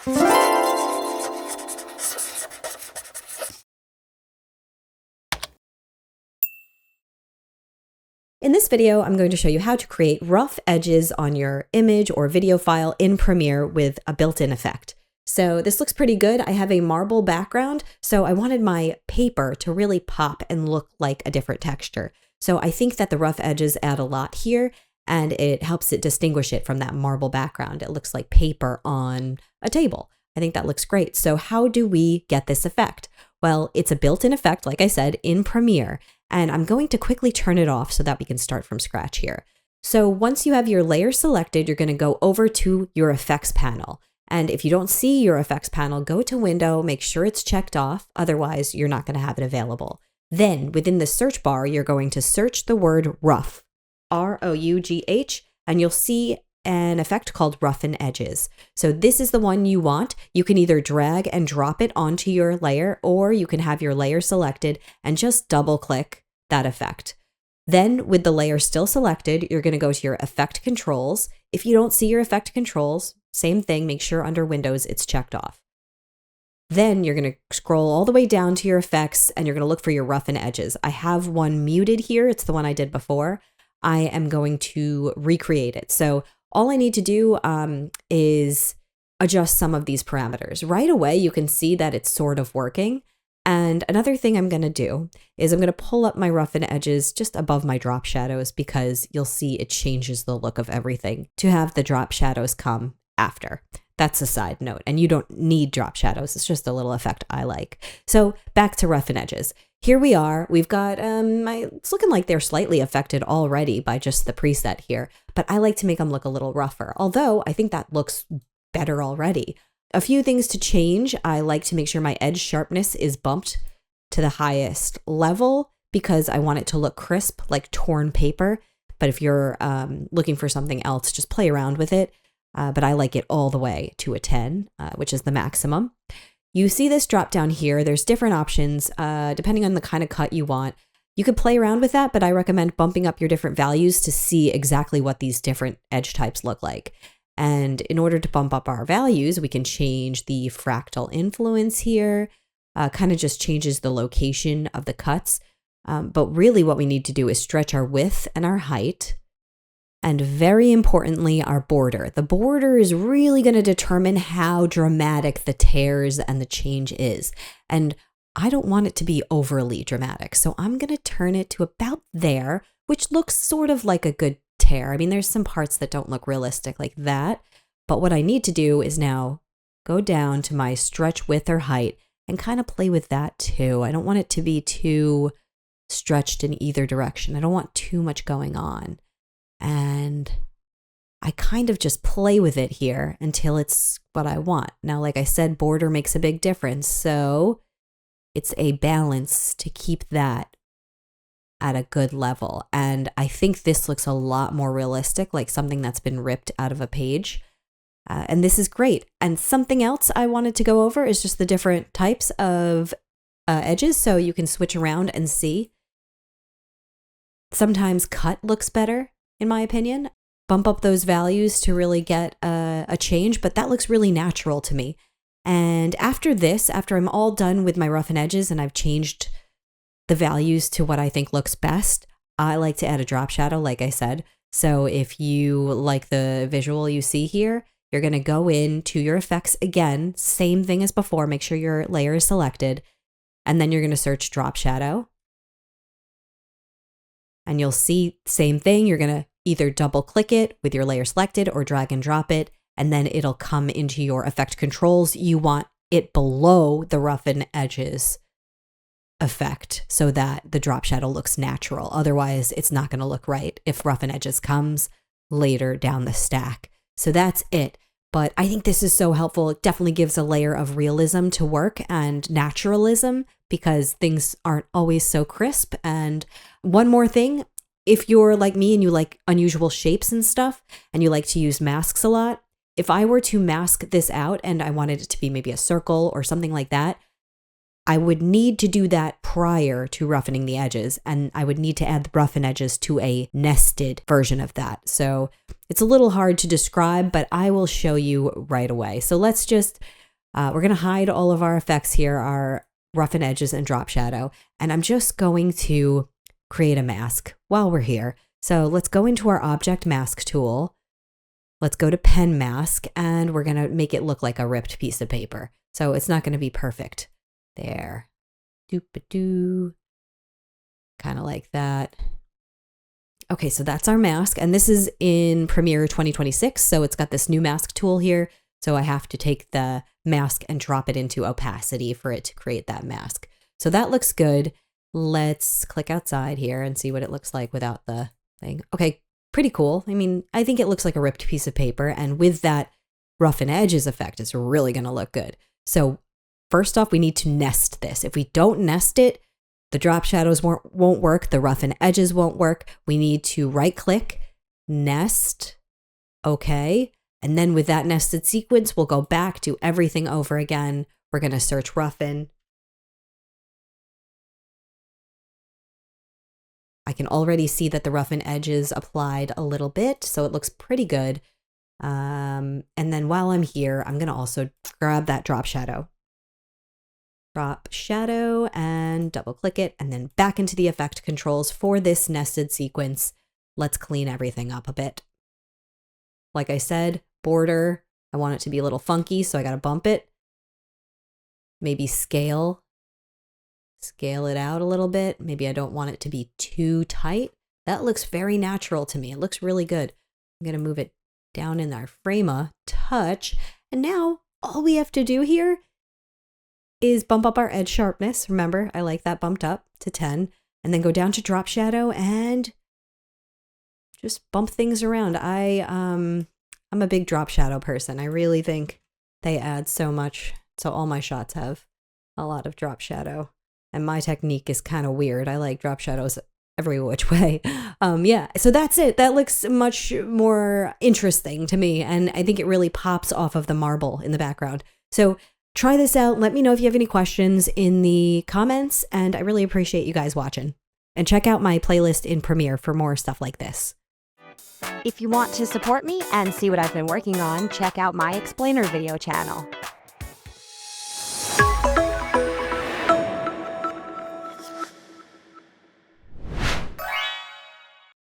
In this video, I'm going to show you how to create rough edges on your image or video file in Premiere with a built-in effect. So this looks pretty good. I have a marble background, so I wanted my paper to really pop and look like a different texture. So I think that the rough edges add a lot here, and it helps it distinguish it from that marble background. It looks like paper on a table. I think that looks great. So how do we get this effect? Well, it's a built-in effect, like I said, in Premiere. And I'm going to quickly turn it off so that we can start from scratch here. So once you have your layer selected, you're going to go over to your effects panel. And if you don't see your effects panel, go to Window, make sure it's checked off. Otherwise, you're not going to have it available. Then within the search bar, you're going to search the word rough, R-O-U-G-H, and you'll see an effect called Roughen Edges. So this is the one you want. You can either drag and drop it onto your layer, or you can have your layer selected and just double click that effect. Then with the layer still selected, you're going to go to your effect controls. If you don't see your effect controls, same thing, make sure under Windows it's checked off. Then you're going to scroll all the way down to your effects and you're going to look for your Roughen Edges. I have one muted here. It's the one I did before. I am going to recreate it. So all I need to do is adjust some of these parameters. Right away, you can see that it's sort of working. And another thing I'm going to do is I'm going to pull up my Roughen Edges just above my drop shadows because you'll see it changes the look of everything to have the drop shadows come after. That's a side note. And you don't need drop shadows. It's just a little effect I like. So back to Roughen Edges. Here we are. We've got, it's looking like they're slightly affected already by just the preset here, but I like to make them look a little rougher, although I think that looks better already. A few things to change. I like to make sure my edge sharpness is bumped to the highest level because I want it to look crisp, like torn paper. But if you're looking for something else, just play around with it. But I like it all the way to a 10, which is the maximum. You see this drop down here. There's different options depending on the kind of cut you want. You could play around with that, but I recommend bumping up your different values to see exactly what these different edge types look like. And in order to bump up our values, we can change the fractal influence here, kind of just changes the location of the cuts. But really what we need to do is stretch our width and our height. And very importantly, our border. The border is really going to determine how dramatic the tears and the change is. And I don't want it to be overly dramatic. So I'm going to turn it to about there, which looks sort of like a good tear. I mean, there's some parts that don't look realistic like that. But what I need to do is now go down to my stretch width or height and kind of play with that too. I don't want it to be too stretched in either direction. I don't want too much going on. And I kind of just play with it here until it's what I want. Now, like I said, border makes a big difference. So it's a balance to keep that at a good level. And I think this looks a lot more realistic, like something that's been ripped out of a page. And this is great. And something else I wanted to go over is just the different types of edges. So you can switch around and see. Sometimes cut looks better, in my opinion. Bump up those values to really get a change, but that looks really natural to me. And after this, after I'm all done with my Roughen Edges and I've changed the values to what I think looks best, I like to add a drop shadow, like I said. So if you like the visual you see here, you're going to go into your effects again, same thing as before, make sure your layer is selected, and then you're going to search drop shadow. And you'll see same thing, you're going to either double click it with your layer selected or drag and drop it, and then it'll come into your effect controls. You want it below the Roughen Edges effect so that the drop shadow looks natural. Otherwise, it's not going to look right if Roughen Edges comes later down the stack. So that's it. But I think this is so helpful. It definitely gives a layer of realism to work and naturalism because things aren't always so crisp. And one more thing, if you're like me and you like unusual shapes and stuff and you like to use masks a lot, if I were to mask this out and I wanted it to be maybe a circle or something like that, I would need to do that prior to roughening the edges, and I would need to add the roughen edges to a nested version of that. So it's a little hard to describe, but I will show you right away. So let's just We're going to hide all of our effects here, our roughen edges and drop shadow. And I'm just going to create a mask while we're here. So let's go into our object mask tool. Let's go to pen mask, and we're going to make it look like a ripped piece of paper. So it's not going to be perfect. There. Doop-a-doo. Kind of like that. Okay, so that's our mask, and this is in Premiere 2026, so it's got this new mask tool here. So I have to take the mask and drop it into opacity for it to create that mask. So that looks good. Let's click outside here and see what it looks like without the thing. Okay, pretty cool. I mean, I think it looks like a ripped piece of paper, and with that roughen edges effect, it's really going to look good. So first off, we need to nest this. If we don't nest it, the drop shadows won't work. The roughen edges won't work. We need to right click, nest, okay. And then with that nested sequence, we'll go back to everything over again. We're going to search roughen. I can already see that the roughen edges applied a little bit, so it looks pretty good. And then while I'm here, I'm going to also grab that drop shadow. Drop shadow and double click it, and then back into the effect controls for this nested sequence. Let's clean everything up a bit. Like I said, border, I want it to be a little funky, so I got to bump it. Maybe scale it out a little bit. Maybe I don't want it to be too tight. That looks very natural to me. It looks really good. I'm going to move it down in our frame a touch. And now all we have to do here is bump up our edge sharpness. Remember, I like that bumped up to 10, and then go down to drop shadow and just bump things around. I'm a big drop shadow person. I really think they add so much. So all my shots have a lot of drop shadow, and my technique is kind of weird. I like drop shadows every which way. Yeah, so that's it. That looks much more interesting to me, and I think it really pops off of the marble in the background. So try this out. Let me know if you have any questions in the comments, and I really appreciate you guys watching. And check out my playlist in Premiere for more stuff like this. If you want to support me and see what I've been working on, check out my explainer video channel.